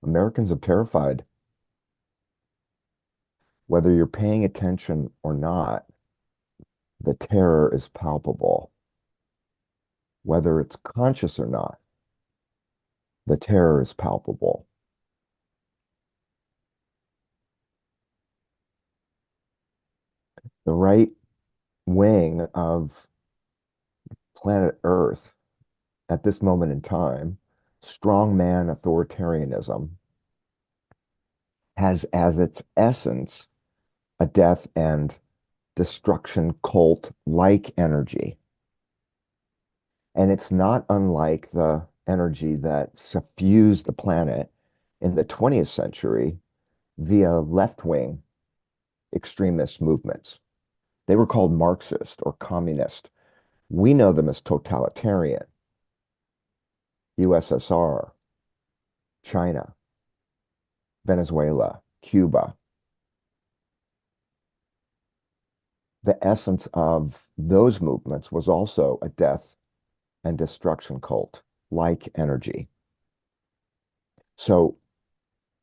Americans are terrified. Whether you're paying attention or not, the terror is palpable. Whether it's conscious or not, the terror is palpable. The right wing of planet Earth at this moment in time, strongman authoritarianism, has as its essence a death and destruction cult like energy. And it's not unlike the energy that suffused the planet in the 20th century via left wing extremist movements. They were called Marxist or communist. We know them as totalitarian, USSR, China, Venezuela, Cuba. The essence of those movements was also a death and destruction cult like energy. So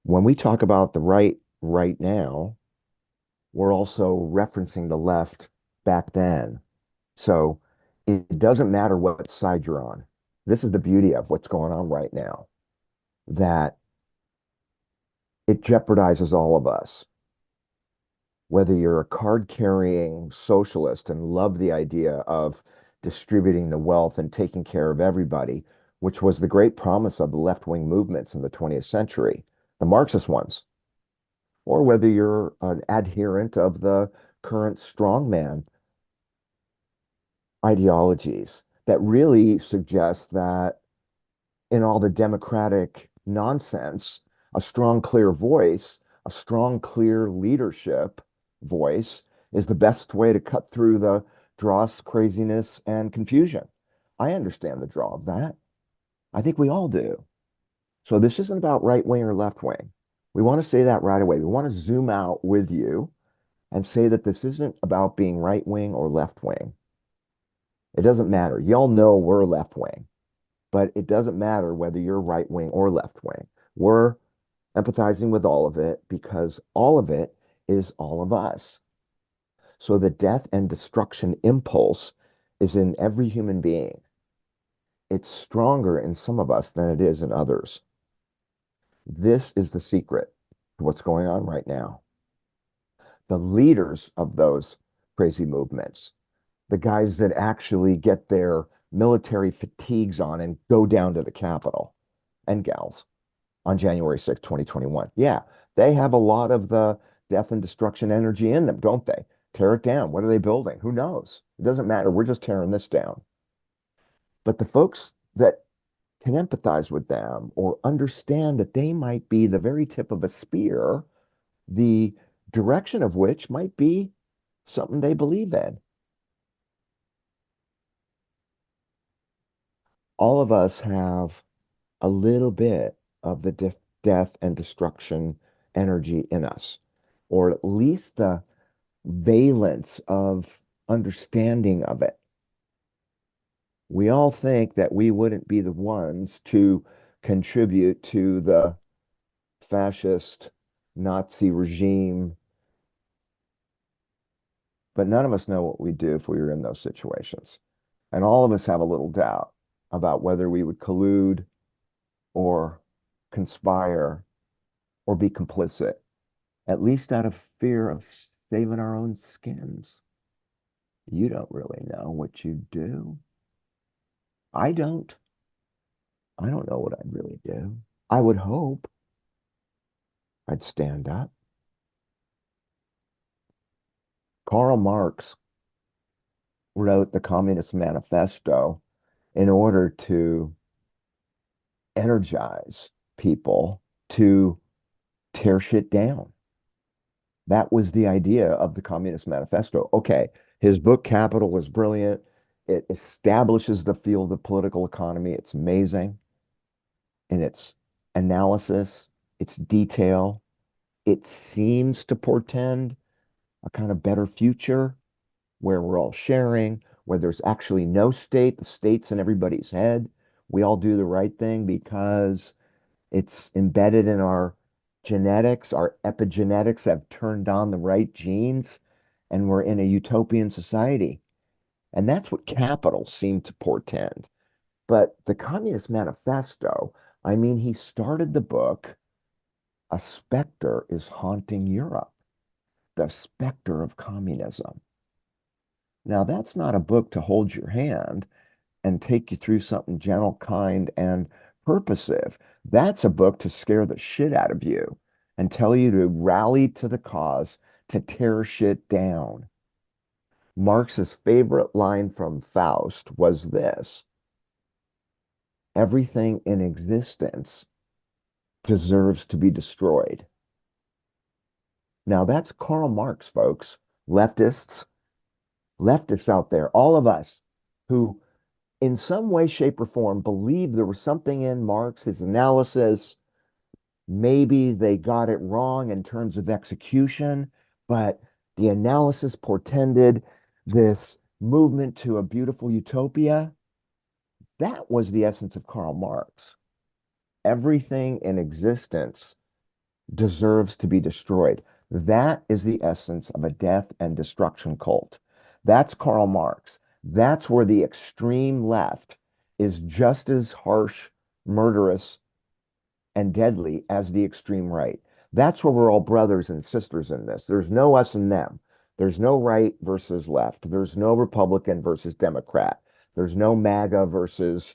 when we talk about the right now, we're also referencing the left back then. So it doesn't matter what side you're on. This is the beauty of what's going on right now, that it jeopardizes all of us. Whether you're a card carrying socialist and love the idea of distributing the wealth and taking care of everybody, which was the great promise of the left wing movements in the 20th century, the Marxist ones, or whether you're an adherent of the current strongman ideologies that really suggest that in all the democratic nonsense, a strong, clear voice, a strong, clear leadership voice is the best way to cut through the dross, craziness, and confusion. I understand the draw of that. I think we all do. So this isn't about right wing or left wing. We want to say that right away. We want to zoom out with you and say that this isn't about being right wing or left wing. It doesn't matter. Y'all know we're left wing, but it doesn't matter whether you're right wing or left wing. We're empathizing with all of it because all of it is all of us. So the death and destruction impulse is in every human being. It's stronger in some of us than it is in others. This is the secret to what's going on right now. The leaders of those crazy movements, the guys that actually get their military fatigues on and go down to the Capitol, and gals, on January 6th, 2021. Yeah, they have a lot of the death and destruction energy in them, don't they? Tear it down. What are they building? Who knows? It doesn't matter. We're just tearing this down. But the folks that can empathize with them or understand that they might be the very tip of a spear, the direction of which might be something they believe in. All of us have a little bit of the death and destruction energy in us, or at least the valence of understanding of it. We all think that we wouldn't be the ones to contribute to the fascist Nazi regime, but none of us know what we'd do if we were in those situations. And all of us have a little doubt about whether we would collude or conspire or be complicit, at least out of fear of saving our own skins. You don't really know what you do. I don't. I don't know what I'd really do. I would hope I'd stand up. Karl Marx wrote the Communist Manifesto in order to energize people to tear shit down. That was the idea of the Communist Manifesto. Okay, his book Capital is brilliant. It establishes the field of political economy. It's amazing in its analysis, its detail. It seems to portend a kind of better future where we're all sharing, where there's actually no state, the state's in everybody's head. We all do the right thing because It's embedded in our genetics. Our epigenetics have turned on the right genes, and we're in a utopian society. And that's what capital seemed to portend. But the Communist Manifesto, I mean, he started the book, A Specter is Haunting Europe, the specter of communism. Now, that's not a book to hold your hand and take you through something gentle, kind, and purposive. That's a book to scare the shit out of you and tell you to rally to the cause, to tear shit down. Marx's favorite line from Faust was this: everything in existence deserves to be destroyed. Now, that's Karl Marx, folks. Leftists, leftists out there, all of us who in some way, shape, or form believe there was something in Marx, his analysis. Maybe they got it wrong in terms of execution, but the analysis portended this movement to a beautiful utopia. That was the essence of Karl Marx. Everything in existence deserves to be destroyed. That is the essence of a death and destruction cult. That's Karl Marx. That's where the extreme left is just as harsh, murderous, and deadly as the extreme right. That's where we're all brothers and sisters in this. There's no us and them. There's no right versus left. There's no Republican versus Democrat. There's no MAGA versus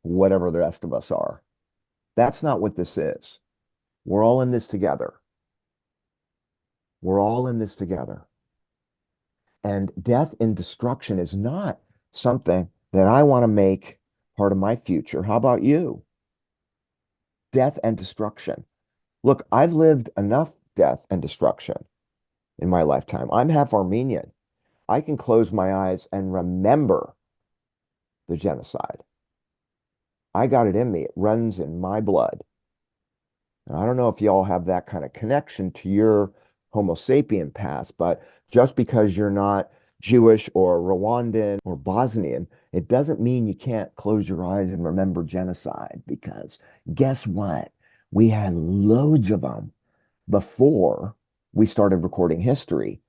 whatever the rest of us are. That's not what this is. We're all in this together. We're all in this together. And death and destruction is not something that I want to make part of my future. How about you? Death and destruction. Look, I've lived enough death and destruction in my lifetime. I'm half Armenian. I can close my eyes and remember the genocide. I got it in me. It runs in my blood. And I don't know if y'all have that kind of connection to your Homo sapien past, but just because you're not Jewish or Rwandan or Bosnian, it doesn't mean you can't close your eyes and remember genocide, because guess what? We had loads of them before we started recording history.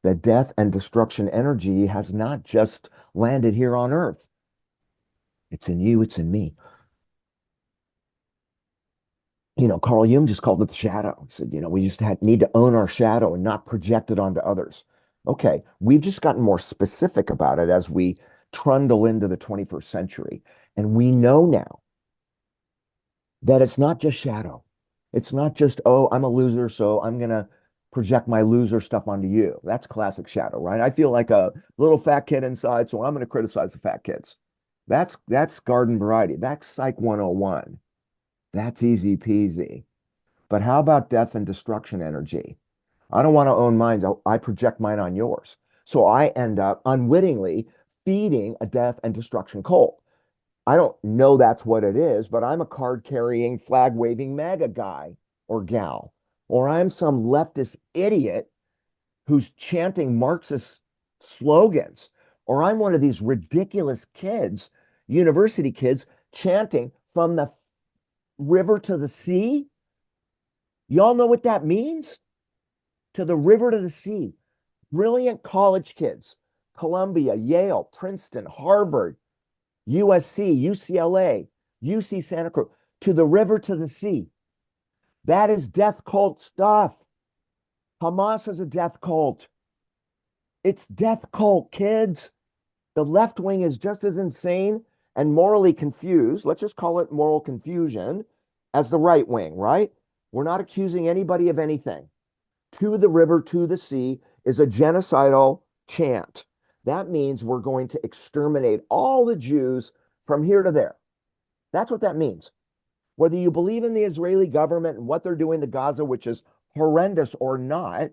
The death and destruction energy has not just landed here on Earth. It's in you, it's in me. Carl Jung just called it the shadow. He said, we just need to own our shadow and not project it onto others. Okay, we've just gotten more specific about it as we trundle into the 21st century. And we know now that it's not just shadow. It's not just, oh, I'm a loser, so I'm going to project my loser stuff onto you. That's classic shadow, right? I feel like a little fat kid inside, so I'm going to criticize the fat kids. That's garden variety. That's Psych 101. That's easy peasy. But how about death and destruction energy? I don't want to own mine. I project mine on yours. So I end up unwittingly feeding a death and destruction cult. I don't know that's what it is, but I'm a card carrying, flag waving MAGA guy or gal, or I'm some leftist idiot who's chanting Marxist slogans, or I'm one of these ridiculous kids, university kids, chanting from the river to the sea. Y'all know what that means? To the river to the sea. Brilliant college kids, Columbia, Yale, Princeton, Harvard, USC, UCLA, UC Santa Cruz, to the river to the sea. That is death cult stuff. Hamas is a death cult. It's death cult, kids. The left wing is just as insane and morally confused. Let's just call it moral confusion as the right wing, right? We're not accusing anybody of anything. To the river, to the sea is a genocidal chant. That means we're going to exterminate all the Jews from here to there. That's what that means. Whether you believe in the Israeli government and what they're doing to Gaza, which is horrendous, or not,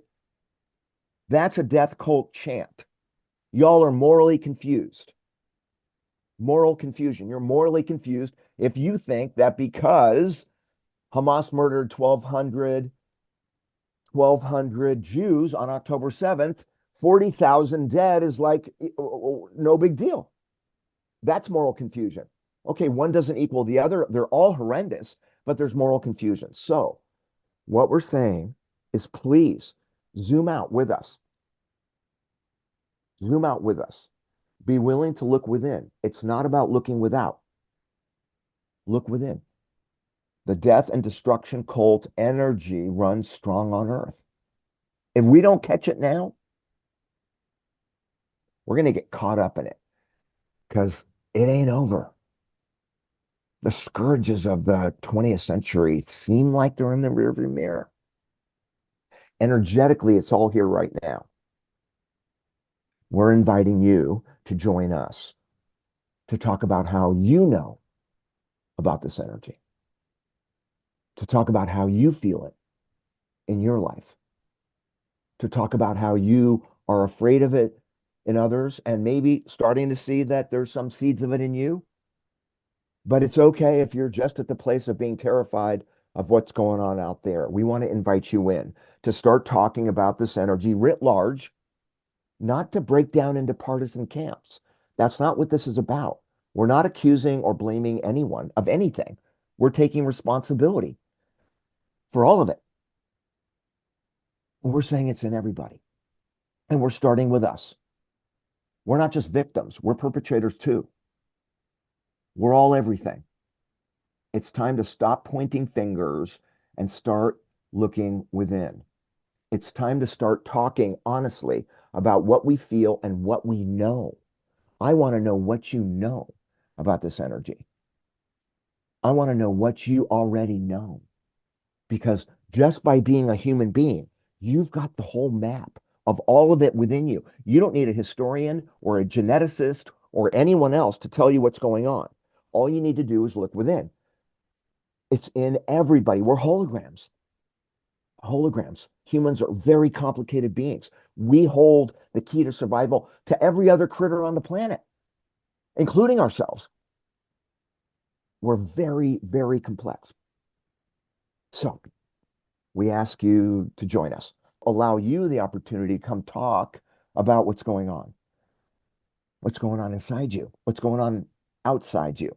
that's a death cult chant. Y'all are morally confused. Moral confusion. You're morally confused if you think that because Hamas murdered 1,200 Jews on October 7th, 40,000 dead is like no big deal. That's moral confusion. Okay, one doesn't equal the other. They're all horrendous, but there's moral confusion. So what we're saying is please zoom out with us. Zoom out with us. Be willing to look within. It's not about looking without. Look within. The death and destruction cult energy runs strong on Earth. If we don't catch it now, we're going to get caught up in it because it ain't over. The scourges of the 20th century seem like they're in the rearview mirror. Energetically, it's all here right now. We're inviting you to join us to talk about how you know about this energy, to talk about how you feel it in your life, to talk about how you are afraid of it in others and maybe starting to see that there's some seeds of it in you. But it's okay if you're just at the place of being terrified of what's going on out there. We want to invite you in to start talking about this energy writ large, not to break down into partisan camps. That's not what this is about. We're not accusing or blaming anyone of anything. We're taking responsibility for all of it. We're saying it's in everybody. And we're starting with us. We're not just victims, we're perpetrators too. We're all everything. It's time to stop pointing fingers and start looking within. It's time to start talking honestly about what we feel and what we know. I want to know what you know about this energy. I want to know what you already know. Because just by being a human being, you've got the whole map of all of it within you. You don't need a historian or a geneticist or anyone else to tell you what's going on. All you need to do is look within. It's in everybody. We're holograms. Holograms. Humans are very complicated beings. We hold the key to survival to every other critter on the planet, including ourselves. We're very, very complex. So we ask you to join us, allow you the opportunity to come talk about what's going on inside you, what's going on outside you.